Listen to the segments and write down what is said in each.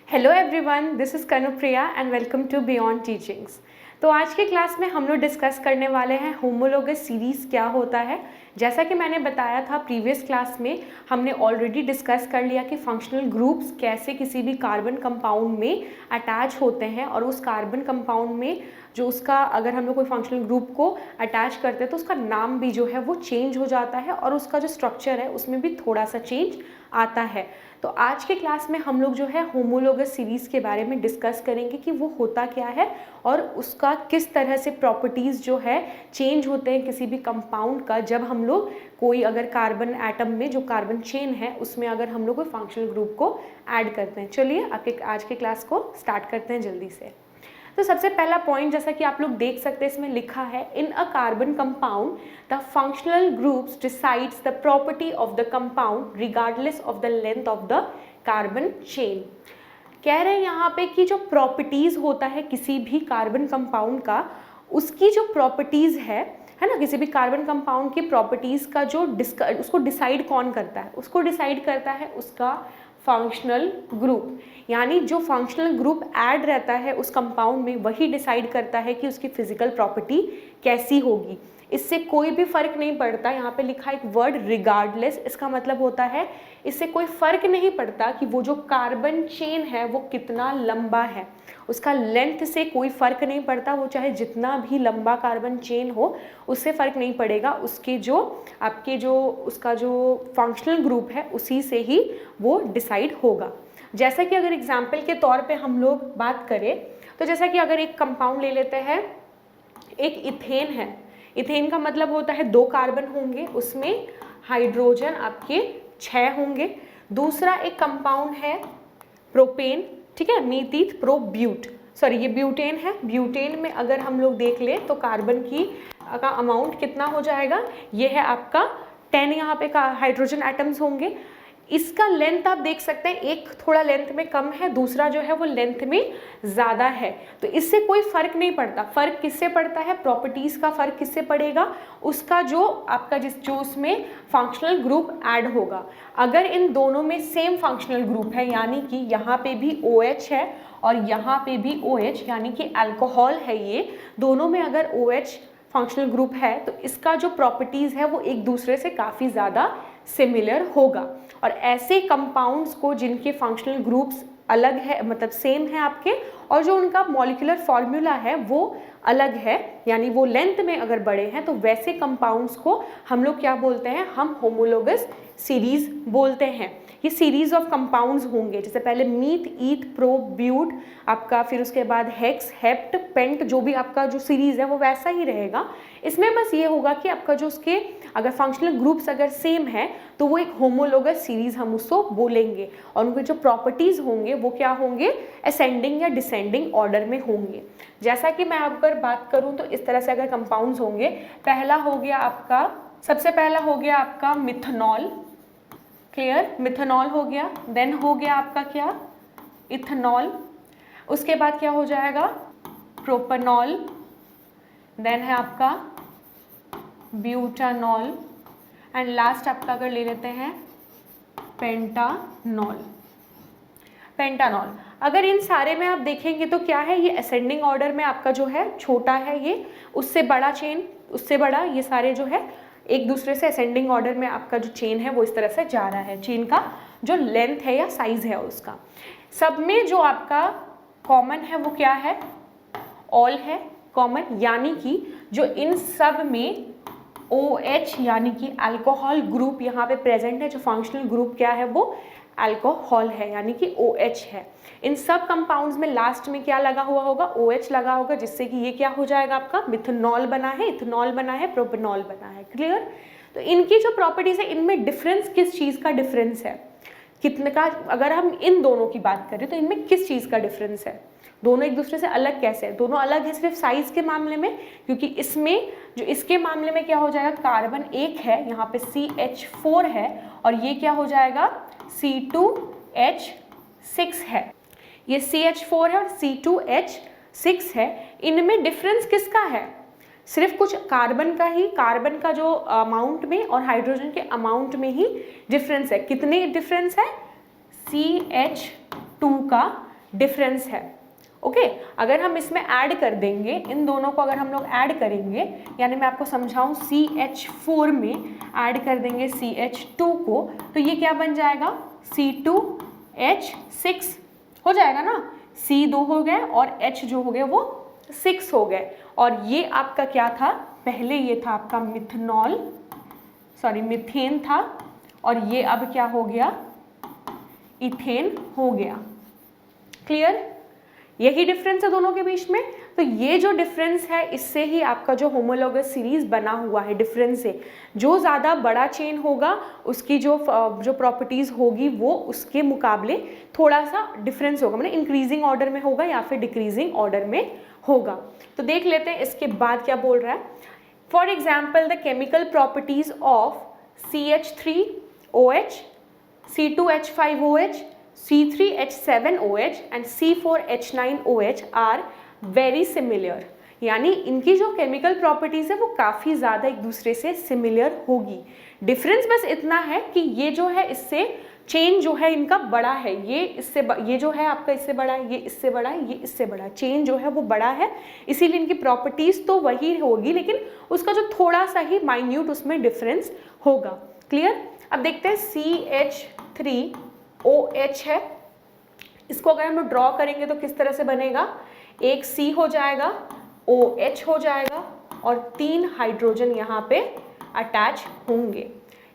Hello everyone, this is Kanupriya and welcome to beyond teachings. तो आज के क्लास में हम लोग डिस्कस करने वाले हैं होमोलोगस सीरीज़ क्या होता है। जैसा कि मैंने बताया था प्रीवियस क्लास में, हमने ऑलरेडी डिस्कस कर लिया कि फंक्शनल ग्रुप्स कैसे किसी भी कार्बन कंपाउंड में अटैच होते हैं और उस कार्बन कंपाउंड में जो उसका अगर हम लोग कोई फंक्शनल ग्रुप को अटैच करते हैं तो उसका नाम भी जो है वो चेंज हो जाता है और उसका जो स्ट्रक्चर है उसमें भी थोड़ा सा चेंज आता है। तो आज के क्लास में हम लोग जो है होमोलोगस सीरीज़ के बारे में डिस्कस करेंगे कि वो होता क्या है और उसका किस तरह से प्रॉपर्टीज़ जो है चेंज होते हैं किसी भी कंपाउंड का, जब हम लोग कोई अगर कार्बन एटम में जो कार्बन चेन है उसमें अगर हम लोग कोई फंक्शनल ग्रुप को ऐड करते हैं। चलिए आपके आज के क्लास को स्टार्ट करते हैं जल्दी से। तो सबसे पहला पॉइंट, जैसा कि आप लोग देख सकते हैं इसमें लिखा है, in a carbon compound the functional groups decides the property of the compound regardless of the length of the carbon chain. कह रहे हैं यहाँ पे कि जो प्रॉपर्टीज होता है किसी भी कार्बन कंपाउंड का, उसकी जो प्रॉपर्टीज है ना, किसी भी कार्बन कंपाउंड की प्रॉपर्टीज का जो उसको डिसाइड कौन करता है, उसको डिसाइड करता है उसका फंक्शनल ग्रुप। यानी जो फंक्शनल ग्रुप ऐड रहता है उस कंपाउंड में वही डिसाइड करता है कि उसकी फिजिकल प्रॉपर्टी कैसी होगी। इससे कोई भी फर्क नहीं पड़ता। यहाँ पे लिखा एक वर्ड रिगार्डलेस, इसका मतलब होता है इससे कोई फर्क नहीं पड़ता कि वो जो कार्बन चेन है वो कितना लंबा है, उसका लेंथ से कोई फर्क नहीं पड़ता। वो चाहे जितना भी लंबा कार्बन चेन हो उससे फर्क नहीं पड़ेगा, उसके जो आपके जो उसका जो फंक्शनल ग्रुप है उसी से ही वो डिसाइड होगा। जैसा कि अगर एग्जाम्पल के तौर पे हम लोग बात करें तो जैसा कि अगर एक कंपाउंड ले लेते हैं, एक इथेन है। इथेन का मतलब होता है 2 कार्बन होंगे, उसमें हाइड्रोजन आपके 6 होंगे। दूसरा एक कंपाउंड है प्रोपेन, ठीक है, मीथीत प्रोब्यूट, सॉरी ये ब्यूटेन है। ब्यूटेन में अगर हम लोग देख ले तो कार्बन का अमाउंट कितना हो जाएगा, ये है आपका 10 यहाँ पे का हाइड्रोजन एटम्स होंगे। इसका लेंथ आप देख सकते हैं, एक थोड़ा लेंथ में कम है, दूसरा जो है वो लेंथ में ज़्यादा है। तो इससे कोई फर्क नहीं पड़ता। फर्क किससे पड़ता है, प्रॉपर्टीज़ का फर्क किससे पड़ेगा, उसका जो आपका जो उसमें फंक्शनल ग्रुप ऐड होगा। अगर इन दोनों में सेम फंक्शनल ग्रुप है, यानी कि यहाँ पे भी OH है और यहाँ पे भी OH यानी कि अल्कोहल है, ये दोनों में अगर OH फंक्शनल ग्रुप है तो इसका जो प्रॉपर्टीज़ है वो एक दूसरे से काफ़ी ज़्यादा सिमिलर होगा। और ऐसे कंपाउंड्स को जिनके फंक्शनल ग्रुप्स अलग है, मतलब सेम है आपके, और जो उनका मॉलिक्यूलर फॉर्मूला है वो अलग है, यानी वो लेंथ में अगर बड़े हैं, तो वैसे कंपाउंड्स को हम लोग क्या बोलते हैं, हम होमोलोगस सीरीज बोलते हैं। ये सीरीज ऑफ कंपाउंड्स होंगे, जैसे पहले मीथ, ईथ, प्रो, ब्यूट आपका, फिर उसके बाद हेक्स, हेप्ट, पेंट, जो भी आपका जो सीरीज है वो वैसा ही रहेगा। इसमें बस ये होगा कि आपका जो उसके अगर फंक्शनल ग्रुप्स अगर सेम है तो वो एक होमोलोगस सीरीज हम उसको बोलेंगे, और उनके जो प्रॉपर्टीज होंगे वो क्या होंगे, असेंडिंग या डिसेंडिंग ऑर्डर में होंगे। जैसा कि मैं अगर बात करूं तो इस तरह से अगर कंपाउंड्स होंगे, पहला हो गया आपका, सबसे पहला हो गया आपका मिथनॉल, क्लियर, मिथनॉल हो गया। देन हो गया आपका क्या, इथनॉल। उसके बाद क्या हो जाएगा, प्रोपेनॉल। देन है आपका ब्यूटानॉल एंड लास्ट आपका अगर ले लेते हैं पेंटानॉल। पेंटानॉल अगर इन सारे में आप देखेंगे तो क्या है, ये असेंडिंग ऑर्डर में आपका जो है छोटा है, ये उससे बड़ा चेन, उससे बड़ा, ये सारे जो है एक दूसरे से असेंडिंग ऑर्डर में आपका जो चेन है वो इस तरह से जा रहा है। चेन का जो लेंथ है या साइज है उसका, सब में जो आपका कॉमन है वो क्या है, ऑल है कॉमन, यानी कि जो इन सब में OH यानी कि अल्कोहल ग्रुप यहाँ पे प्रेजेंट है। जो फंक्शनल ग्रुप क्या है वो अल्कोहल है, यानी कि OH है। इन सब कंपाउंड्स में लास्ट में क्या लगा हुआ होगा, OH लगा होगा, जिससे कि ये क्या हो जाएगा आपका मिथनॉल बना है, इथनॉल बना है, प्रोपेनॉल बना है, क्लियर। तो इनकी जो प्रॉपर्टीज है, इनमें डिफरेंस किस चीज़ का डिफरेंस है, कितने का, अगर हम इन दोनों की बात करें तो इनमें किस चीज़ का डिफरेंस है, दोनों एक दूसरे से अलग कैसे है। दोनों अलग है सिर्फ साइज के मामले में, क्योंकि इसमें जो इसके मामले में क्या हो जाएगा, कार्बन एक है, यहाँ पे CH4 है, और ये क्या हो जाएगा C2H6 है। ये CH4 है और C2H6 है। इनमें डिफरेंस किसका है, सिर्फ कुछ कार्बन का ही, कार्बन का जो अमाउंट में और हाइड्रोजन के अमाउंट में ही डिफरेंस है। कितने डिफरेंस है, CH2 का डिफरेंस है। ओके अगर हम इसमें ऐड कर देंगे, इन दोनों को अगर हम लोग ऐड करेंगे, यानी मैं आपको समझाऊं CH4 में ऐड कर देंगे CH2 को, तो ये क्या बन जाएगा, C2H6 हो जाएगा ना। C 2 हो गए और H जो हो गए वो 6 हो गए। और ये आपका क्या था, पहले ये था आपका मीथेन था, और ये अब क्या हो गया, इथेन हो गया। क्लियर, यही डिफरेंस है दोनों के बीच में। तो ये जो डिफरेंस है इससे ही आपका जो होमोलॉगस सीरीज बना हुआ है, डिफरेंस से। जो ज़्यादा बड़ा चेन होगा उसकी जो प्रॉपर्टीज़ होगी वो उसके मुकाबले थोड़ा सा डिफरेंस होगा, मतलब इंक्रीजिंग ऑर्डर में होगा या फिर डिक्रीजिंग ऑर्डर में होगा। तो देख लेते हैं इसके बाद क्या बोल रहा है। For example the chemical properties of CH3OH, C2H5OH, C3H7OH and C4H9OH are very similar. यानी इनकी जो केमिकल प्रॉपर्टीज है वो काफ़ी ज़्यादा एक दूसरे से सिमिलर होगी। डिफरेंस बस इतना है कि ये जो है इससे चेन जो है इनका बड़ा है, ये जो है आपका इससे बड़ा है, ये इससे बड़ा है, ये इससे बड़ा है, चेन जो है वो बड़ा है, इसीलिए इनकी प्रॉपर्टीज तो वही होगी, लेकिन उसका जो थोड़ा सा ही माइन्यूट उसमें डिफरेंस होगा। क्लियर, अब देखते हैं CH3OH है, इसको अगर हम ड्रॉ करेंगे तो किस तरह से बनेगा, एक C हो जाएगा, OH हो जाएगा और 3 हाइड्रोजन यहाँ पे अटैच होंगे।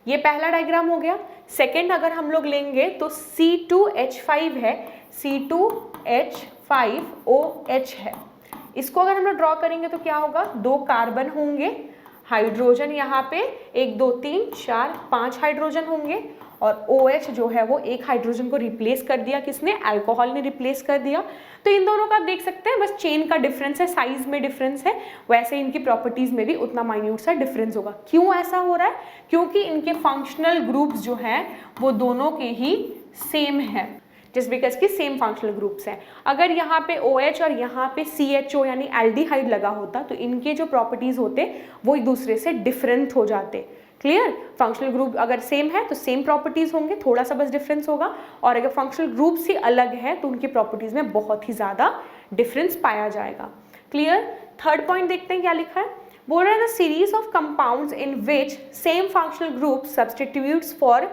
ये पहला डायग्राम हो गया। सेकेंड अगर हम लोग लेंगे तो C2H5 है, C2H5OH है। इसको अगर हम लोग ड्रॉ करेंगे तो क्या होगा, 2 कार्बन होंगे, हाइड्रोजन यहाँ पे 1 2 3 4 5 हाइड्रोजन होंगे, और OH जो है वो 1 हाइड्रोजन को रिप्लेस कर दिया, किसने, अल्कोहल ने रिप्लेस कर दिया। तो इन दोनों का आप देख सकते हैं बस चेन का डिफरेंस है, साइज में डिफरेंस है, वैसे इनकी प्रॉपर्टीज में भी उतना माइन्यूट सा डिफरेंस होगा। क्यों ऐसा हो रहा है, क्योंकि इनके फंक्शनल ग्रुप्स जो हैं वो दोनों के ही सेम है, जस्ट बिकॉज की सेम फंक्शनल ग्रुप्स हैं। अगर यहाँ पे OH और यहाँ पे CHO यानी एल्डिहाइड लगा होता तो इनके जो प्रॉपर्टीज होते वो एक दूसरे से डिफरेंट हो जाते। क्लियर, फंक्शनल ग्रुप अगर सेम है तो सेम प्रॉपर्टीज होंगे, थोड़ा सा बस डिफरेंस होगा, और अगर फंक्शनल ग्रुप्स ही अलग है तो उनकी प्रॉपर्टीज में बहुत ही ज़्यादा डिफरेंस पाया जाएगा। क्लियर, थर्ड पॉइंट देखते हैं क्या लिखा है। बोल रहे हैं the series of compounds in which same functional group substitutes for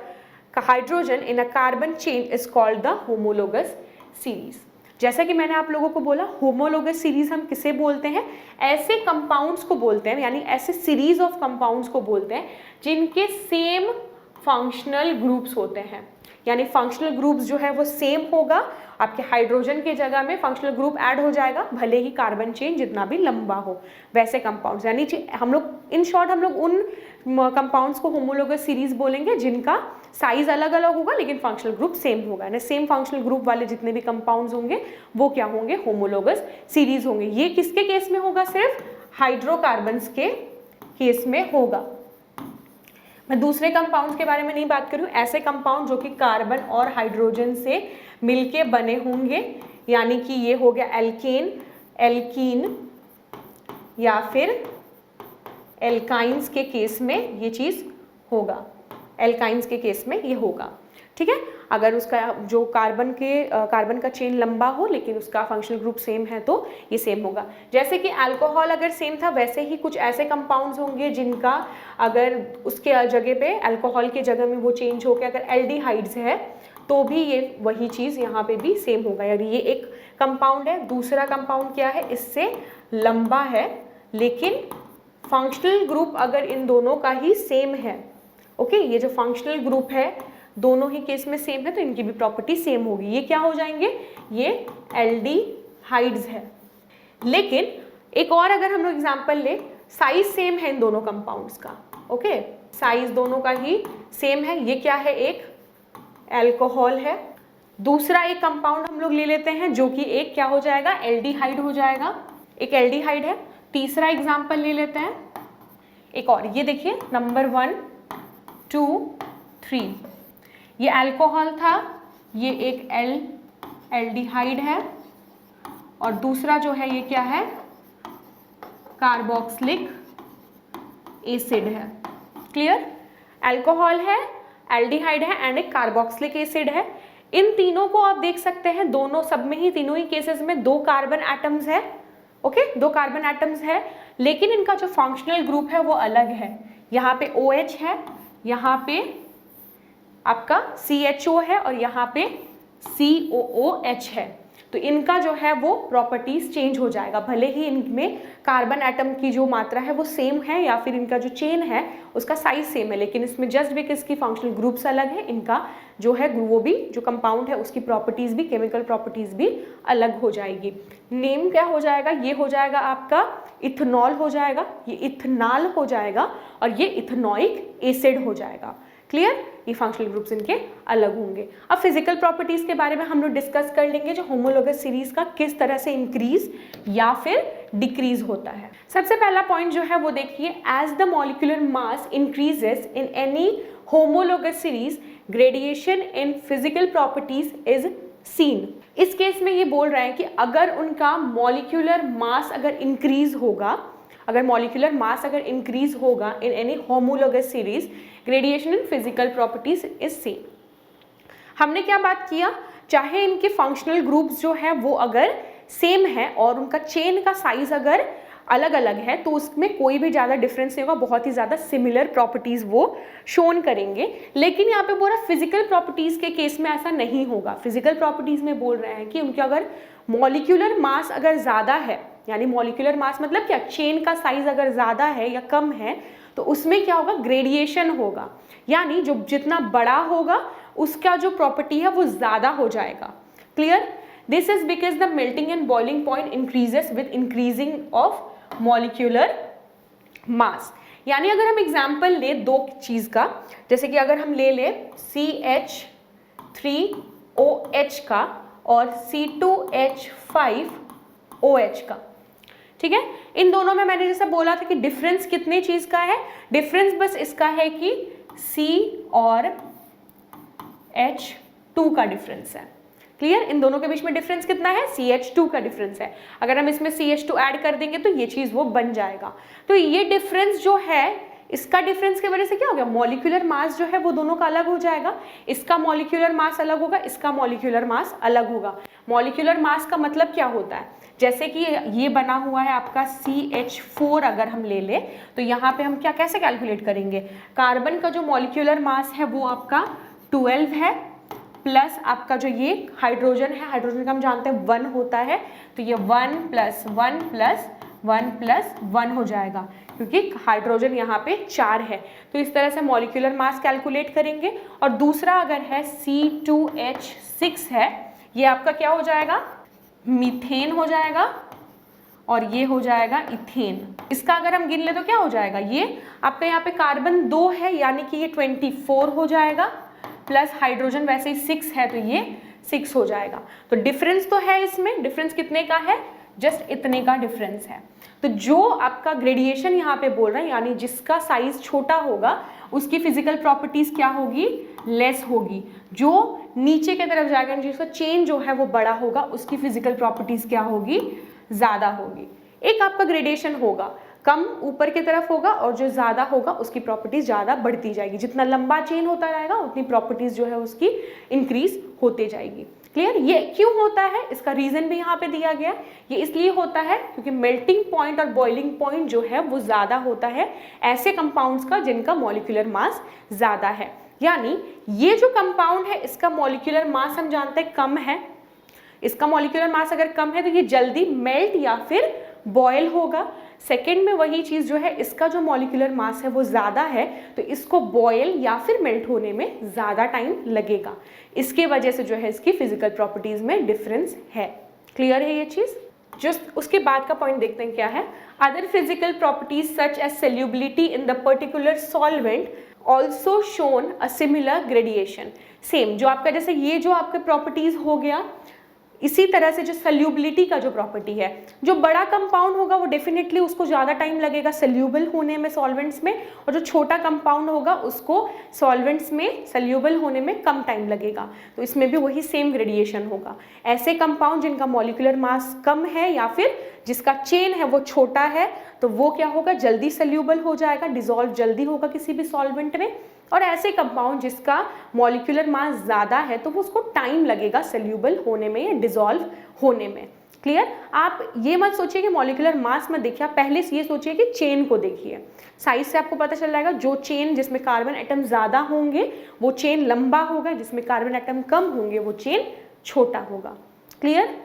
hydrogen in a carbon chain is called the homologous series. जैसा कि मैंने आप लोगों को बोला, होमोलोगस सीरीज हम किसे बोलते हैं, ऐसे कंपाउंड्स को बोलते हैं, यानी ऐसे सीरीज ऑफ कंपाउंड्स को बोलते हैं जिनके सेम फंक्शनल ग्रुप्स होते हैं। यानी फंक्शनल ग्रुप्स जो है वो सेम होगा, आपके हाइड्रोजन के जगह में फंक्शनल ग्रुप ऐड हो जाएगा, भले ही कार्बन चेन जितना भी लंबा हो, वैसे कंपाउंड्स। यानी हम लोग इन शॉर्ट हम लोग उन कंपाउंड्स को होमोलोगस सीरीज बोलेंगे जिनका साइज अलग अलग होगा लेकिन फंक्शनल ग्रुप सेम होगा। यानी सेम फंक्शनल ग्रुप वाले जितने भी कंपाउंड्स होंगे वो क्या होंगे, होमोलोगस सीरीज होंगे। ये किसके केस में होगा, सिर्फ हाइड्रोकार्बन्स के केस में होगा। मैं दूसरे कंपाउंड्स के बारे में नहीं बात करूँ, ऐसे कंपाउंड जो कि कार्बन और हाइड्रोजन से मिलके बने होंगे, यानी कि ये हो गया एल्केन, एल्कीन या फिर एल्काइंस के केस में ये चीज़ होगा, एल्काइंस के केस में ये होगा। ठीक है, अगर उसका जो कार्बन का चेन लंबा हो लेकिन उसका फंक्शनल ग्रुप सेम है तो ये सेम होगा। जैसे कि अल्कोहल अगर सेम था, वैसे ही कुछ ऐसे कंपाउंड्स होंगे जिनका अगर उसके जगह पे अल्कोहल के जगह में वो चेंज होकर अगर एल्डिहाइड्स है तो भी ये वही चीज़ यहाँ पे भी सेम होगा। यानी ये एक कंपाउंड है, दूसरा कंपाउंड क्या है, इससे लंबा है लेकिन फंक्शनल ग्रुप अगर इन दोनों का ही सेम है, ओके, ये जो फंक्शनल ग्रुप है दोनों ही केस में सेम है तो इनकी भी प्रॉपर्टी सेम होगी। ये क्या हो जाएंगे, ये एल्डिहाइड्स है। लेकिन एक और अगर हम लोग एग्जांपल ले, साइज सेम है इन दोनों कंपाउंड्स का, ओके, साइज दोनों का ही सेम है। ये क्या है, एक अल्कोहल है, दूसरा एक कंपाउंड हम लोग ले लेते हैं जो कि एक क्या हो जाएगा, एल्डिहाइड हो जाएगा, एक एल्डिहाइड है। तीसरा एग्जांपल ले लेते हैं एक और, ये देखिए नंबर 1 2 3, ये अल्कोहल था, ये एक एल्डिहाइड है, और दूसरा जो है ये क्या है, कार्बोक्सिलिक एसिड है। क्लियर, अल्कोहल है, एल्डिहाइड है एंड एक कार्बोक्सिलिक एसिड है। इन तीनों को आप देख सकते हैं, दोनों सब में ही, तीनों ही केसेस में 2 कार्बन एटम्स है, ओके 2 कार्बन एटम्स है, लेकिन इनका जो फंक्शनल ग्रुप है वो अलग है। यहाँ पे OH है, यहाँ पे आपका CHO है और यहाँ पे COOH है। तो इनका जो है वो प्रॉपर्टीज चेंज हो जाएगा, भले ही इनमें कार्बन एटम की जो मात्रा है वो सेम है या फिर इनका जो चेन है उसका साइज सेम है, लेकिन इसमें जस्ट बिकॉज की फंक्शनल ग्रुप्स अलग है, इनका जो है वो भी जो कंपाउंड है उसकी प्रॉपर्टीज भी, केमिकल प्रॉपर्टीज भी अलग हो जाएगी। नेम क्या हो जाएगा, ये हो जाएगा आपका इथेनॉल हो जाएगा, ये इथेनॉल हो जाएगा और ये इथेनोइक एसिड हो जाएगा। क्लियर, ये फंक्शनल ग्रुप्स इनके अलग होंगे। अब फिजिकल प्रॉपर्टीज के बारे में हम लोग डिस्कस कर लेंगे, जो होमोलोगस सीरीज का किस तरह से इंक्रीज या फिर डिक्रीज होता है। सबसे पहला पॉइंट जो है वो देखिए, as the molecular mass increases in any homologous series gradation in physical properties is seen. इस केस में ये बोल रहा है कि अगर उनका मॉलिक्यूलर मास अगर इंक्रीज होगा, अगर मॉलिक्यूलर मास अगर इंक्रीज होगा in any homologous series gradation in physical properties is same. हमने क्या बात किया, चाहे इनके फंक्शनल ग्रुप्स जो है वो अगर सेम है और उनका चेन का साइज अगर अलग अलग है तो उसमें कोई भी ज़्यादा डिफरेंस नहीं होगा, बहुत ही ज़्यादा सिमिलर प्रॉपर्टीज़ वो शोन करेंगे। लेकिन यहाँ पे बोला फिजिकल प्रॉपर्टीज़ के केस में ऐसा नहीं होगा। फिजिकल प्रॉपर्टीज़ में बोल रहे हैं कि उनके अगर मॉलिक्यूलर मास अगर ज़्यादा है, यानी मॉलिक्यूलर मास मतलब क्या, चेन का साइज अगर ज़्यादा है या कम है तो उसमें क्या होगा, ग्रेडिएशन होगा, यानी जो जितना बड़ा होगा उसका जो प्रॉपर्टी है वो ज़्यादा हो जाएगा। Clear, this is because the melting and boiling point increases with increasing of molecular mass. यानी अगर हम एग्जाम्पल ले दो चीज़ का, जैसे कि अगर हम ले CH3OH का और C2H5OH का, ठीक है, इन दोनों में मैंने जैसा बोला था कि डिफरेंस कितने चीज़ का है, डिफरेंस बस इसका है कि C और H2 का डिफरेंस है। क्लियर, इन दोनों के बीच में डिफरेंस कितना है, CH2 का डिफरेंस है। अगर हम इसमें CH2 ऐड कर देंगे तो ये चीज़ वो बन जाएगा। तो ये डिफरेंस जो है, इसका डिफरेंस की वजह से क्या हो गया, मॉलिक्यूलर मास जो है वो दोनों का अलग हो जाएगा। इसका मॉलिक्यूलर मास अलग होगा, इसका मॉलिक्यूलर मास अलग होगा। मॉलिक्यूलर मास का मतलब क्या होता है, जैसे कि ये बना हुआ है आपका CH4 अगर हम ले ले तो यहाँ पे हम क्या कैसे कैलकुलेट करेंगे, कार्बन का जो मॉलिक्यूलर मास है वो आपका 12 है, प्लस आपका जो ये हाइड्रोजन है, हाइड्रोजन का हम जानते हैं 1 होता है, तो ये 1 + 1 + 1 + 1 हो जाएगा, क्योंकि हाइड्रोजन यहाँ पे 4 है। तो इस तरह से मॉलिक्यूलर मास कैलकुलेट करेंगे। और दूसरा अगर है C2H6 है, ये आपका क्या हो जाएगा, मीथेन हो जाएगा, और ये हो जाएगा इथेन। इसका अगर हम गिन ले तो क्या हो जाएगा, ये आपका यहाँ पे कार्बन 2 है यानी कि ये 24 हो जाएगा, प्लस हाइड्रोजन वैसे ही 6 है तो ये 6 हो जाएगा। तो डिफरेंस तो है इसमें, डिफरेंस कितने का है, जस्ट इतने का डिफरेंस है। तो जो आपका ग्रेडिएशन यहाँ पे बोल रहे हैं, यानी जिसका साइज छोटा होगा उसकी फिजिकल प्रॉपर्टीज क्या होगी, लेस होगी। जो नीचे की तरफ जाएगा, जिसका चेन जो है वो बड़ा होगा, उसकी फिजिकल प्रॉपर्टीज क्या होगी, ज़्यादा होगी। एक आपका ग्रेडेशन होगा, कम ऊपर की तरफ होगा और जो ज़्यादा होगा उसकी प्रॉपर्टीज ज़्यादा बढ़ती जाएगी। जितना लंबा चेन होता रहेगा उतनी प्रॉपर्टीज जो है उसकी इंक्रीज होते जाएगी। क्लियर, ये क्यों होता है, इसका रीजन भी यहाँ पे दिया गया। ये इसलिए होता है क्योंकि मेल्टिंग पॉइंट और बॉइलिंग पॉइंट जो है वो ज़्यादा होता है ऐसे कंपाउंड्स का जिनका मॉलिक्यूलर मास ज़्यादा है। यानी ये जो कंपाउंड है इसका मॉलिक्यूलर मास हम जानते हैं कम है, इसका मॉलिक्यूलर मास अगर कम है तो ये जल्दी मेल्ट या फिर बॉयल होगा। सेकेंड में वही चीज़ जो है, इसका जो मॉलिक्यूलर मास है वो ज़्यादा है तो इसको बॉयल या फिर मेल्ट होने में ज़्यादा टाइम लगेगा। इसके वजह से जो है इसकी फिजिकल प्रॉपर्टीज़ में डिफरेंस है। क्लियर है ये चीज़। जस्ट उसके बाद का पॉइंट देखते हैं क्या है, other physical properties such as solubility in the particular solvent also shown a similar gradation. Same जो आपका, जैसे ये जो आपका प्रॉपर्टीज हो गया, इसी तरह से जो सल्यूबिलिटी का जो प्रॉपर्टी है, जो बड़ा कंपाउंड होगा वो डेफिनेटली उसको ज़्यादा टाइम लगेगा सल्यूबल होने में सॉल्वेंट्स में, और जो छोटा कंपाउंड होगा उसको सॉल्वेंट्स में सल्यूबल होने में कम टाइम लगेगा। तो इसमें भी वही सेम ग्रेडिएशन होगा। ऐसे कंपाउंड जिनका मॉलिक्यूलर मास कम है या फिर जिसका चेन है वो छोटा है तो वो क्या होगा, जल्दी सल्यूबल हो जाएगा, डिसॉल्व जल्दी होगा किसी भी सॉल्वेंट में। और ऐसे कंपाउंड जिसका मॉलिक्यूलर मास ज़्यादा है तो वो उसको टाइम लगेगा सोल्यूबल होने में या डिसॉल्व होने में। क्लियर? आप ये मत सोचिए कि मॉलिक्यूलर मास मत देखिए, आप पहले से ये सोचिए कि चेन को देखिए। साइज से आपको पता चल जाएगा, जो चेन जिसमें कार्बन एटम ज़्यादा होंगे वो चेन लंबा होगा, जिसमें कार्बन एटम कम होंगे वो चेन छोटा होगा। क्लियर?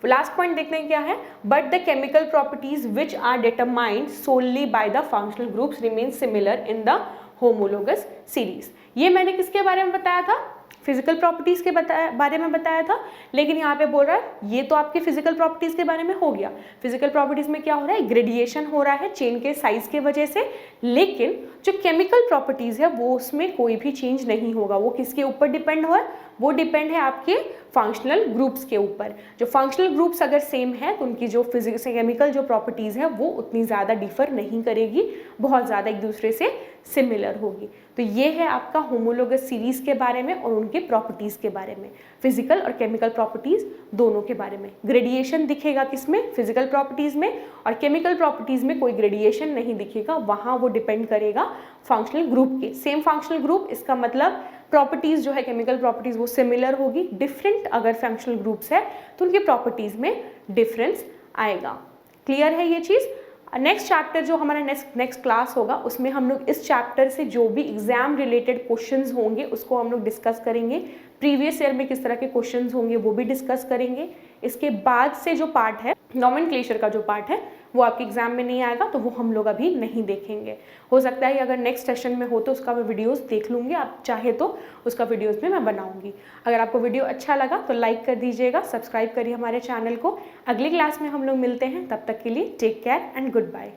लास्ट पॉइंट देखते हैं क्या है, but the chemical properties which are determined solely by the functional groups remain similar in the homologous series. ये मैंने किसके बारे में बताया था? फिजिकल प्रॉपर्टीज के बारे में बताया था, लेकिन यहाँ पे बोल रहा है ये तो आपके फिजिकल प्रॉपर्टीज के बारे में हो गया। फिजिकल प्रॉपर्टीज में क्या हो रहा है? ग्रेडिएशन हो रहा है चेन के साइज के वजह से, लेकिन जो केमिकल प्रॉपर्टीज है वो उसमें कोई भी चेंज नहीं होगा। वो किसके ऊपर डिपेंड हो? वो डिपेंड है आपके फंक्शनल ग्रुप्स के ऊपर। जो फंक्शनल ग्रुप्स अगर सेम है तो उनकी जो फिजिक्स केमिकल जो प्रॉपर्टीज़ है वो उतनी ज़्यादा डिफर नहीं करेगी, बहुत ज़्यादा एक दूसरे से सिमिलर होगी। तो ये है आपका होमोलोगस सीरीज़ के बारे में और उनके प्रॉपर्टीज़ के बारे में, फिजिकल और केमिकल प्रॉपर्टीज़ दोनों के बारे में। ग्रेडिएशन दिखेगा किसमें? फिजिकल प्रॉपर्टीज़ में, और केमिकल प्रॉपर्टीज़ में कोई ग्रेडिएशन नहीं दिखेगा, वहाँ वो डिपेंड करेगा फंक्शनल ग्रुप के। सेम फंक्शनल ग्रुप, इसका मतलब प्रॉपर्टीज़ जो है केमिकल प्रॉपर्टीज़ वो सिमिलर होगी। डिफरेंट अगर फंक्शनल ग्रुप्स है तो उनकी प्रॉपर्टीज़ में डिफरेंस आएगा। क्लियर है ये चीज़? नेक्स्ट चैप्टर जो हमारा नेक्स्ट क्लास होगा उसमें हम लोग इस चैप्टर से जो भी एग्जाम रिलेटेड क्वेश्चंस होंगे उसको हम लोग डिस्कस करेंगे। प्रीवियस ईयर में किस तरह के क्वेश्चंस होंगे वो भी डिस्कस करेंगे। इसके बाद से जो पार्ट है नॉमेनक्लेचर का जो पार्ट है वो आपके एग्जाम में नहीं आएगा, तो वो हम लोग अभी नहीं देखेंगे। हो सकता है अगर नेक्स्ट सेशन में हो तो उसका मैं वीडियोस देख लूँगी, आप चाहे तो उसका वीडियोस भी मैं बनाऊँगी। अगर आपको वीडियो अच्छा लगा तो लाइक कर दीजिएगा, सब्सक्राइब करिए हमारे चैनल को। अगली क्लास में हम लोग मिलते हैं, तब तक के लिए take care and good bye.